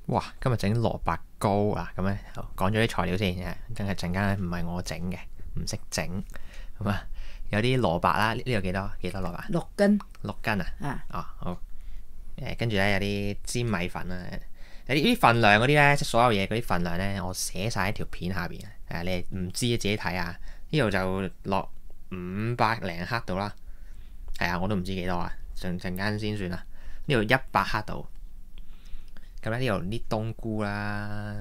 哇！今日整蘿蔔糕啊，咁咧講咗啲材料先，真係陣間唔係我整嘅，唔識整咁啊。有啲蘿蔔啦，呢度幾多蘿蔔6斤。6斤啊？啊，哦好。跟住咧有啲煎米粉啦，有啲份量嗰啲咧，即係所有嘢嗰啲份量咧，我寫晒喺條片下邊啊。你唔知自己睇啊。呢度就落500零克度啦。係啊，我都唔知幾多啊，陣間先算啦。呢度100克度。咁咧呢度啲冬菇啦、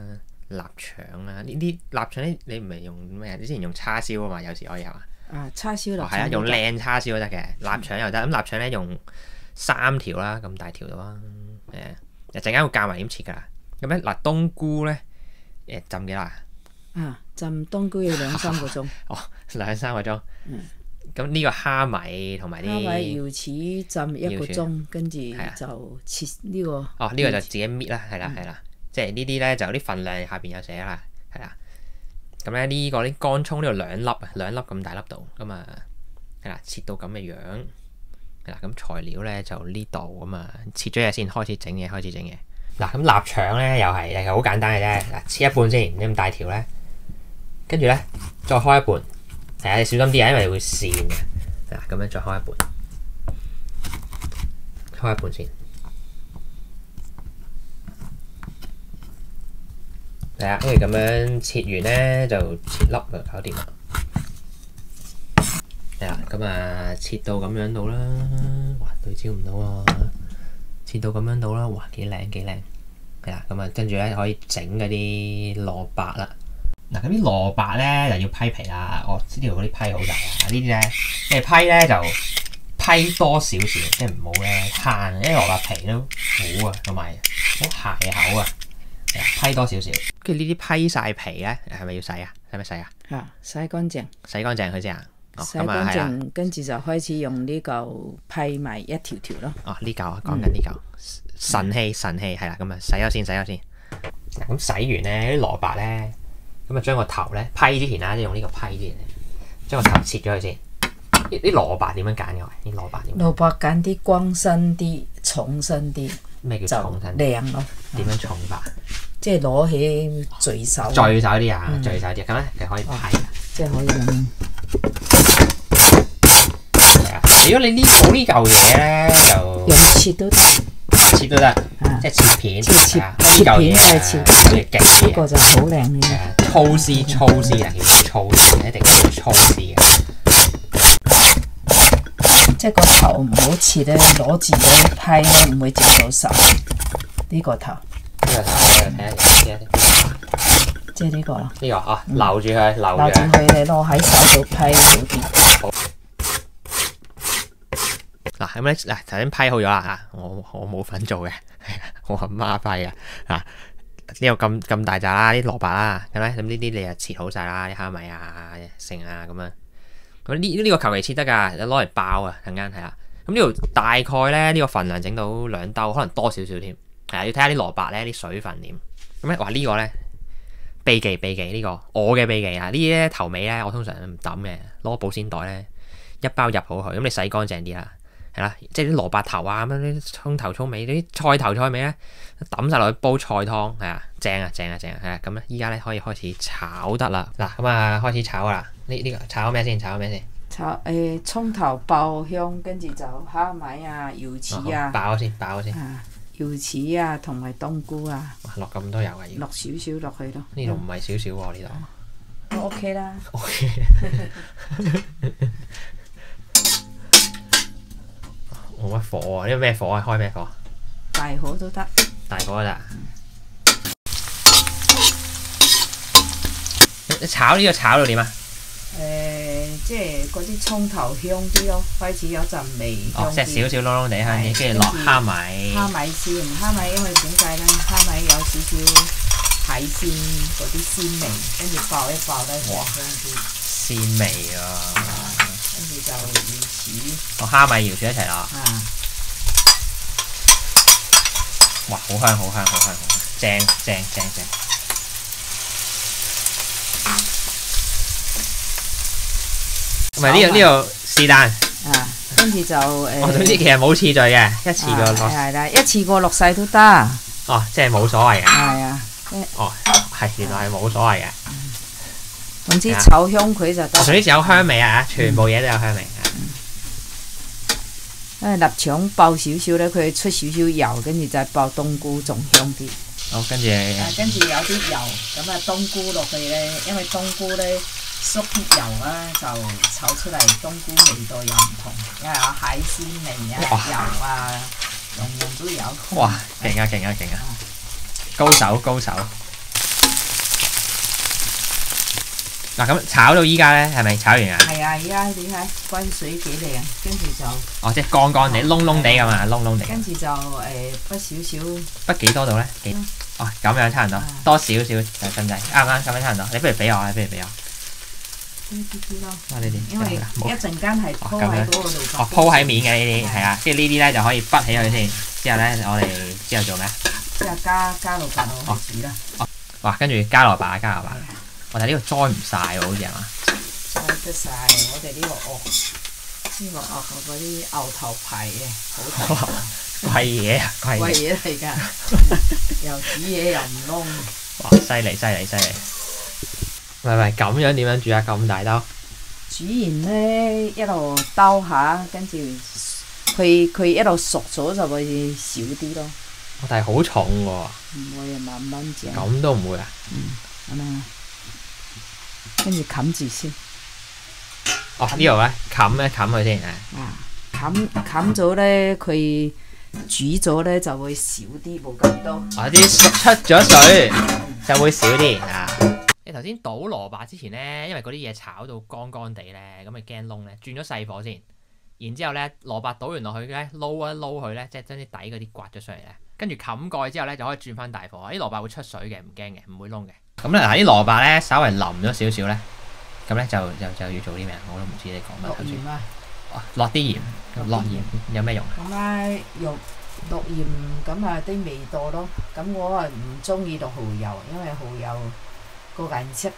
臘腸啦，呢啲臘腸咧你唔係用咩？你之前用叉燒啊嘛，有時可以係嘛？啊，叉燒臘腸。係啊，用靚叉燒都得嘅，臘腸又得。咁臘腸咧用3條啦，咁大條到啦。陣間會教埋點切㗎啦。咁咧嗱，冬菇咧浸幾耐啊？啊，浸冬菇要2-3個鐘。哦，2-3個鐘。咁呢個蝦米同埋啲蝦米瑤柱浸1個鐘，跟住就切呢個。哦，呢個就自己搣啦，係啦，即係呢啲咧就啲份量下邊有寫啦，係啦。咁咧呢個啲乾葱呢度2粒啊，2粒咁大粒度，咁啊係啦，切到咁嘅樣，係啦。咁材料咧就呢度咁啊，切咗嘢先，開始整嘢。嗱，咁臘腸咧又係好簡單嘅啫。嗱，切一半先，你咁大條咧，跟住咧再開一半。係啊，你小心啲啊，因為會跣嘅。嗱，咁樣再開一半，先。係啊，跟住咁樣切完咧，就切粒就搞掂啦。係啦，咁啊切到咁樣到啦，哇對焦唔到啊！切到咁樣到啦，哇幾靚。係啦，咁啊跟住咧可以整嗰啲蘿蔔啦。嗱，咁啲蘿蔔咧就要批皮啦。哦，呢度嗰啲批好大啊！呢啲咧，你批咧就批多少少，即係唔好咧慳，因為蘿蔔皮都苦啊，同埋好鞋口啊。批多少少，跟住呢啲批晒皮咧，係咪要洗啊？使唔使洗啊？啊，洗乾淨佢先啊。洗乾淨，跟住就開始用呢嚿批埋一條條咯。哦，呢嚿啊，講緊呢嚿神器係啦，咁啊洗咗先。咁洗完咧啲蘿蔔咧，咁啊將個頭咧批之前啦，即係用呢個批之前，將個頭切咗佢先。啲蘿蔔點樣揀嘅？啲蘿蔔揀啲光身啲、重身啲。咩叫重身？靚咯。點樣重法？即係攞起聚手啲啊，咁咧你可以批，即係可以咁。係啊，如果你冇呢嚿嘢咧，就用切都得，即係切片。切片都係切，呢個就好靚嘅。粗絲啊，叫粗絲，一定要粗絲嘅。即係個頭唔好切咧，攞住嗰批咧唔會接到手。呢個頭。睇下即係呢個咯。呢個啊，留住佢，你攞喺手度批好啲。嗱咁咧，嗱頭先批好咗啦嚇，我冇份做嘅，我阿媽批嘅啊。呢度咁大扎啦，啲蘿蔔啦，咁呢啲你就切好晒啦，啲蝦米啊、剩啊咁樣。咁呢個求其切得㗎，攞嚟爆啊！陣間係啦。咁呢度大概咧呢個份量整到2兜，可能多少少添。係啊，要睇下啲蘿蔔咧啲水分點。咁咧，哇呢個咧秘技呢個我嘅秘技啊！呢啲咧頭尾咧我通常唔抌嘅，攞保鮮袋咧一包入好佢。咁你洗乾淨啲啦，係啦，即係啲蘿蔔頭啊咁樣啲葱頭葱尾啲菜頭菜尾咧抌晒落去煲菜湯，係啊，正啊，係啊。咁咧依家咧可以開始炒得啦。嗱咁啊開始炒啦。呢個炒咩先？炒葱頭爆香，跟住就蝦米啊、瑤柱啊。爆先。瑤柱啊，同埋冬菇啊。落咁多油啊！要落少少落去咯。呢度唔係少少喎，呢度。都 OK 啦。OK。冇乜火啊！呢個咩火啊？開咩火？大火都得。大火咋？你炒呢個炒到點啊？即係嗰啲葱頭香啲咯，開始有陣味香啲。即係少少燶燶地香啲，跟住落蝦米。蝦米先，蝦米因為點解咧？蝦米有少少海鮮嗰啲鮮味，跟住爆一爆咧就香啲。鮮味啊！跟住就瑤柱。蝦米瑤柱一齊落。哇！好香，正。唔係呢度是但。跟住就我總之其實冇次序嘅，一次過落。係啦，一次過落晒都得。哦，即係冇所謂嘅。係啊，哦，係原來係冇所謂嘅。總之炒香佢就得。總之有香味啊，全部嘢都有香味。因為臘腸爆少少咧，佢出少少油，跟住再爆冬菇仲香啲。好，跟住跟住有啲油，咁啊冬菇落去咧，因為冬菇咧縮啲油啦，就炒出嚟冬菇味道又唔同，因為有海鮮味啊、油啊，樣樣都有。哇！勁啊勁啊勁啊！高手高手。嗱咁炒到依家咧，係咪炒完啊？係啊，依家你睇滾水幾靚，跟住就哦，即係乾乾地、燶燶地咁啊，燶燶地。跟住就不少少。不幾多度咧？哦，咁樣差唔多，多少少就真滯，啱唔啱？咁樣差唔多。你不如俾我啊，不如俾我。呢啲咯。哇！呢啲因為一陣間係鋪喺嗰個度。哦，鋪喺面嘅呢啲係啊，跟住呢啲咧就可以滗起佢先。之後咧，我哋之後做咩？之後加蘿蔔落去煮啦。哦，哇！跟住加蘿蔔，加蘿蔔。我哋呢個栽唔晒喎，好似係嘛？栽得晒，我哋呢個鵝嗰啲牛頭排嘅，好頭。貴嘢啊，貴嘢嚟㗎，又煮嘢又唔燶。哇！犀利犀利犀利！喂，咁樣點樣煮啊？咁大兜？煮完咧一路兜下，跟住佢一路熟咗就會少啲咯。但係好重喎。唔會啊，慢慢整。咁都唔會啊？咁啊，跟住冚住先。哦，呢度咧冚一冚佢先冚咗咧，佢煮咗咧就會少啲，冇咁多。哦，啲出咗水就會少啲啊！你頭先倒蘿蔔之前咧，因為嗰啲嘢炒到乾乾地咧，咁咪驚燶咧，轉咗細火先。然之後咧，蘿蔔倒完落去咧，撈一撈佢咧，即係將啲底嗰啲刮咗出嚟咧，跟住冚蓋之後咧，就可以轉翻大火。啲蘿蔔會出水嘅，唔驚嘅，唔會燶嘅。咁咧嗱，啲蘿蔔咧稍微腍咗少少咧，咁咧就要做啲咩？我都唔知你講乜。落鹽啊！落啲鹽，落鹽有咩用啊？咁咧落鹽，咁啊啲味道咯。咁我啊唔中意落蠔油，因為蠔油個顏色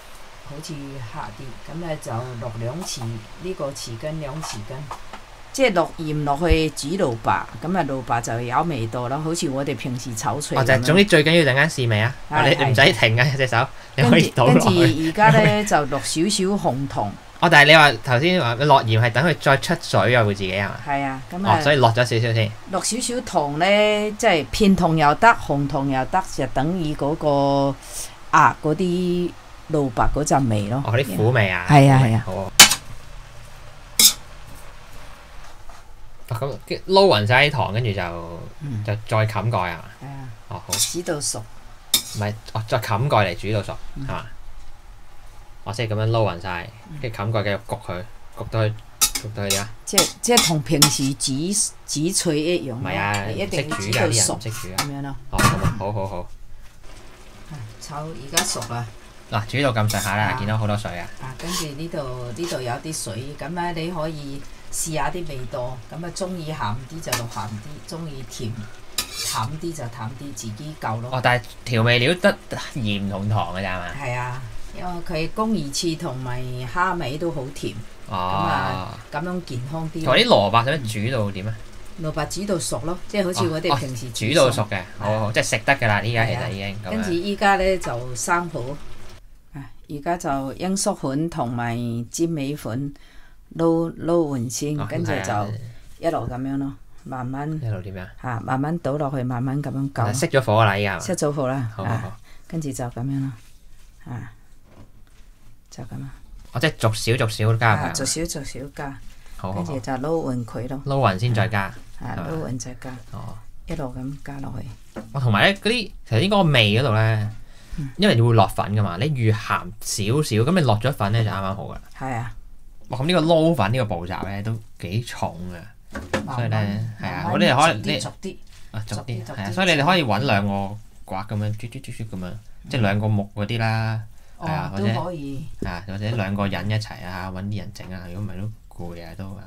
好似黑啲。咁咧就落2匙，呢個匙羹2匙羹，即係落鹽落去煮蘿蔔，咁啊蘿蔔就有味道啦。好似我哋平時炒菜咁樣。就係總之最緊要陣間試味啊！你唔使停啊隻手，你可以倒落去。跟住而家咧就落少少紅糖。哦，但係你話頭先話落鹽係等佢再出水啊，會自己係嘛？係啊，咁啊。所以落咗少少先。落少少糖咧，即係片糖又得，紅糖又得，就等於嗰個嗰啲蘿蔔嗰陣味咯。哦，啲苦味啊。係啊係啊。好。咁撈勻晒啲糖，跟住就再冚蓋係嘛？係啊。哦，好。煮到熟。唔係，再冚蓋嚟煮到熟係嘛？即係咁樣撈勻晒，跟住冚蓋繼續焗佢，焗到佢點啊？即係同平時煮菜一樣。唔係啊，一定煮到熟。唔識煮啊。咁樣咯。哦，好。炒而家熟啦。嗱，煮到咁上下啦，見到好多水啊。跟住呢度有啲水，咁咧你可以試下啲味道。咁啊，中意鹹啲就落鹹啲，中意淡啲就淡啲，自己夠咯。哦，但係調味料得鹽同糖嘅咋嘛？係啊。因為佢公魚翅同埋蝦尾都好甜，咁樣健康啲。同啲蘿蔔想煮到點啊？蘿蔔煮到熟咯，即係好似我哋平時煮到熟嘅，好，即係食得㗎啦！依家其實已經。跟住依家咧就生蠔，而家就罌粟粉同埋尖尾粉撈完先，跟住就一路咁樣咯，慢慢一路點樣？慢慢倒落去，慢慢咁樣攪。熄咗火啦，依家。熄咗火啦，好。跟住就咁樣咯，就咁啊！即係逐少加入。逐少加。好。跟住就撈勻佢咯。撈勻先再加。撈勻再加。一路咁加落去。同埋咧嗰啲頭先嗰個味嗰度咧，因為會落粉噶嘛，你越鹹少少，咁你落咗粉咧就啱啱好噶啦。係啊。哇！咁呢個撈粉呢個步驟咧都幾重嘅，所以咧係啊，我哋可能你逐啲係啊，所以你哋可以揾2個刮咁樣，啜咁樣，即係2個木嗰啲啦。係啊，或者可以或者2個人一齊啊，揾啲人整啊，如果唔係都攰啊都啊。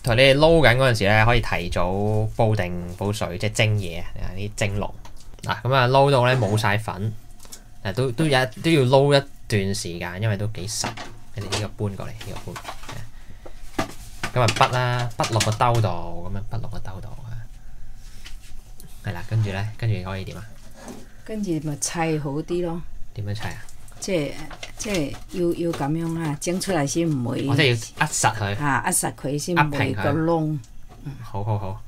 同你哋撈緊嗰陣時咧，可以提早煲水，即係蒸嘢啊，啲蒸籠嗱咁啊，撈到咧冇晒粉，都要撈一段時間，因為都幾實。你哋呢個搬過嚟，呢個搬咁啊，滗落個兜度，咁樣滗落個兜度啊。係啦，跟住可以點啊？跟住咪砌好啲咯。點樣砌啊？即係要咁樣啊，整出嚟先唔會。我即係要壓實佢。壓實佢先唔會個窿。好。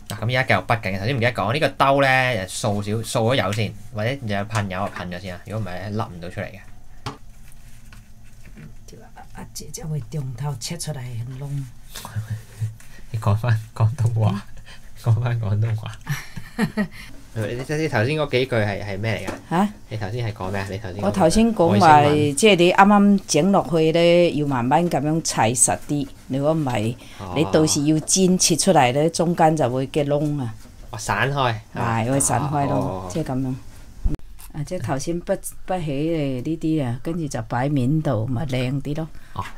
嗱，咁而家繼續筆緊。頭先唔記得講呢個兜咧，掃咗油先，或者有噴油就噴咗先啊。如果唔係咧，甩唔到出嚟嘅。壓住就會中頭切出嚟窿。你講翻廣東話，你頭先嗰幾句係咩嚟㗎？嚇！你頭先係講咩？我頭先講話，即係你啱啱整落去咧，要慢慢咁樣砌實啲。如果唔係，你到時要煎切出嚟咧，中間就會嘅窿啊。散開。係會散開咯，即係咁樣。即係頭先筆起呢啲啊，跟住就擺面度，咪靚啲咯。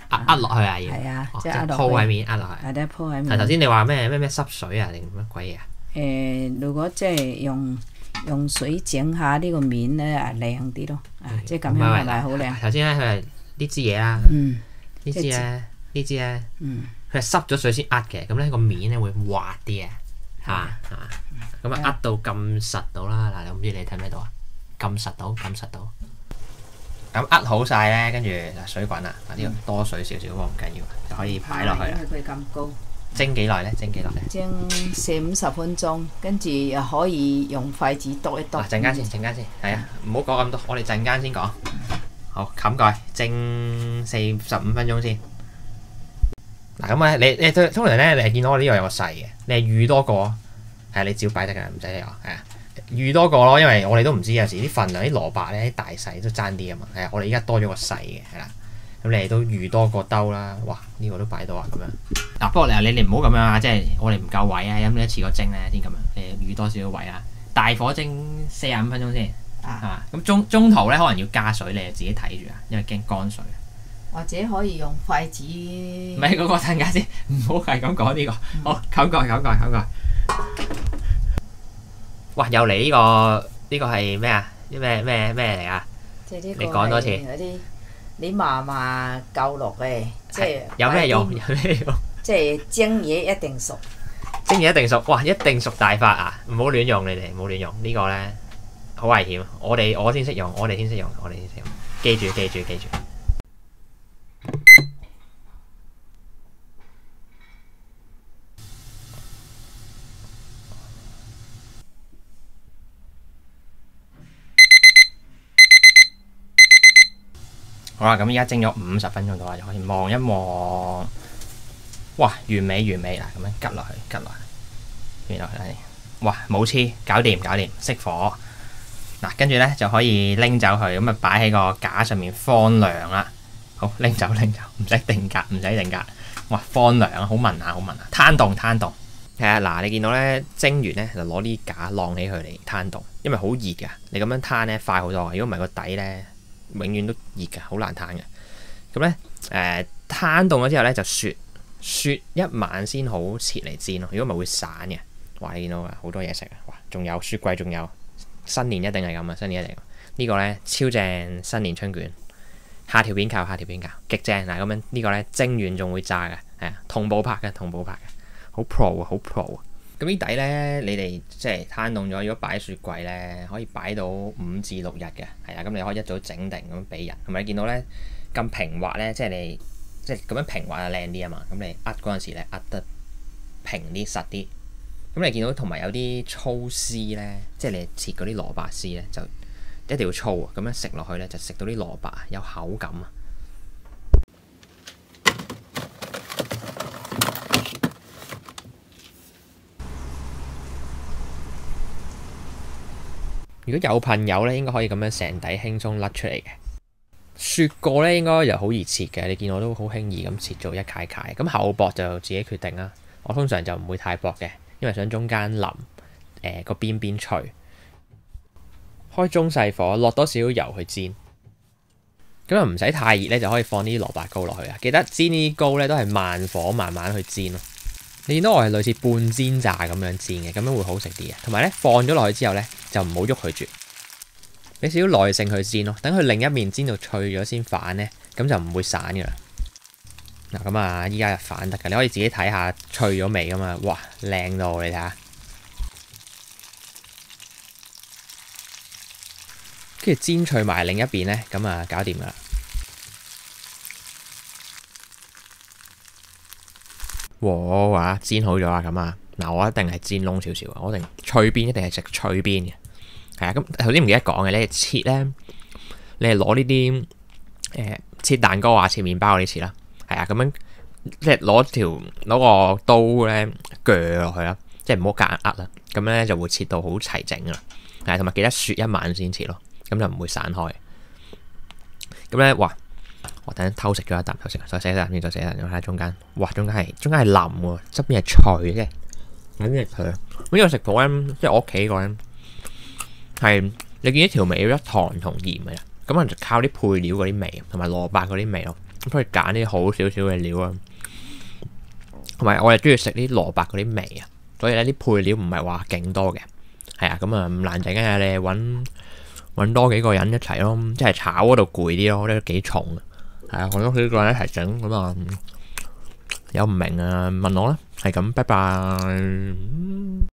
壓落去啊要。係啊，即係鋪喺面壓落去。係咧，鋪喺面。係頭先你話咩濕水啊定乜鬼嘢啊？如果即係用水整下呢個面咧，靚啲咯。即係咁樣係咪好靚？頭先咧佢係呢支嘢啦。呢支咧，佢係濕咗水先壓嘅，咁咧個面咧會滑啲嘅。咁啊壓到咁實到啦。嗱，我唔知你睇唔睇到啊？咁實到。咁壓好晒咧，跟住嗱水滾啦，呢度多水少少，不過唔緊要，就可以擺落去啦。因為佢咁高。蒸幾耐咧？蒸40-50分鐘，跟住又可以用筷子剁一剁。陣間先，係啊，唔好講咁多，我哋陣間先講。好，冚蓋蒸45分鐘先。嗱咁咧，你通常咧，你係見到我呢度有個細嘅，你係預多個，係你照擺得㗎，唔使你話，係啊，預多個咯，因為我哋都唔知有時啲份量啲蘿蔔咧啲大細都爭啲啊嘛，係啊，我哋依家多咗個細嘅，係啦。咁你哋都預多個兜啦，哇！呢個都擺到啊咁樣。嗱，不過你唔好咁樣啊，即係我哋唔夠位啊，咁你一次過蒸咧先咁樣，你預多少少位啊。大火蒸45分鐘先，咁中途咧可能要加水，你就自己睇住啊，因為驚乾水。或者可以用筷子。唔係嗰個陣間先，唔好係咁講呢個。好，冚蓋。哇！又嚟呢個係咩啊？咩嚟啊？即係呢個。你講多次。你嫲教落嘅，即係有咩用？即係蒸嘢一定熟。哇！一定熟大法啊！唔好亂用，你哋唔好亂用呢個咧，好危險。我先識用，我哋先識用。記住。好啦，咁依家蒸咗50分鐘到啦，就可以望一望。哇，完美嗱，咁樣吉落去，哇，冇黐，搞掂，熄火。嗱，跟住咧就可以拎走佢，咁啊擺喺個架上面放涼啦。好，拎走，唔使定格。哇，放涼啊，好聞下，攤凍。係啊，嗱，你見到咧蒸完咧就攞啲架晾起佢嚟攤凍，因為好熱㗎。你咁樣攤咧快好多，如果唔係個底咧永遠都熱㗎，好難攤嘅。咁咧攤凍咗之後咧就雪一晚先好切嚟煎咯，如果唔係會散嘅。哇！你見到啊，好多嘢食啊！哇，仲有雪櫃，仲有新年一定係咁啊！新年一定呢個咧超正新年春卷，下條片靠極正嗱。咁樣呢個咧蒸完仲會炸嘅，係啊，同步拍嘅，好 pro 啊！咁啲底咧你哋即係攤凍咗，如果擺雪櫃咧可以擺到5至6日嘅，係啊。咁你可以一早整定咁俾人，同埋你見到咧咁平滑咧，即係你。即係咁樣平滑就靚啲啊嘛，咁你壓嗰陣時咧壓得平啲實啲，咁你見到同埋有啲粗絲咧，即係你切嗰啲蘿蔔絲咧就一定要粗啊，咁樣食落去咧就食到啲蘿蔔有口感啊。如果有朋友咧，應該可以咁樣成底輕鬆甩出嚟嘅。雪過咧應該又好易切嘅，你見我都好輕易咁切做一塊塊，咁厚薄就自己決定啦。我通常就唔會太薄嘅，因為想中間腍，個邊邊脆。開中細火，落多少油去煎，咁啊唔使太熱咧，就可以放啲蘿蔔糕落去啊。記得煎呢啲糕咧都係慢火慢慢去煎咯。你見到我係類似半煎炸咁樣煎嘅，咁樣會好食啲嘅。同埋咧放咗落去之後咧就唔好喐佢住。俾少少耐性去煎咯，等佢另一面煎到脆咗先反咧，咁就唔會散噶啦。嗱咁啊，依家就反得㗎，你可以自己睇下脆咗未㗎嘛？哇，靚到你睇下，跟住煎脆埋另一邊咧，咁啊搞掂㗎啦。哇！煎好咗啦，咁啊嗱，我一定係煎燶少少啊，我一定脆邊一定係食脆邊嘅。係啊，咁頭先唔記得講嘅，你係切咧，你係攞呢啲切蛋糕啊、切麵包嗰啲切啦。係啊，咁樣即係攞個刀咧鋸落去啦，即係唔好夾硬啦。咁咧就會切到好齊整啦。係，同埋記得雪一晚先切咯，咁就唔會散開。咁咧，哇！我等陣偷食咗一啖，偷食，再食一啖，再食一啖，睇下中間，哇！中間係腍喎，側邊係脆嘅，咁嘅佢。呢個食譜咧，即係我屋企個咧，係你見啲調味料一糖同鹽嘅，咁啊就靠啲配料嗰啲味，同埋蘿蔔嗰啲味咯。咁所以揀啲好少少嘅料啊，同埋我係中意食啲蘿蔔嗰啲味啊，所以咧啲配料唔係話勁多嘅，係啊，咁啊唔難整嘅，你揾多幾個人一齊咯，即係炒嗰度攰啲咯，呢都幾重啊。係啊，揾多幾個人一齊整咁啊，有唔明啊問我啦，係咁，拜拜。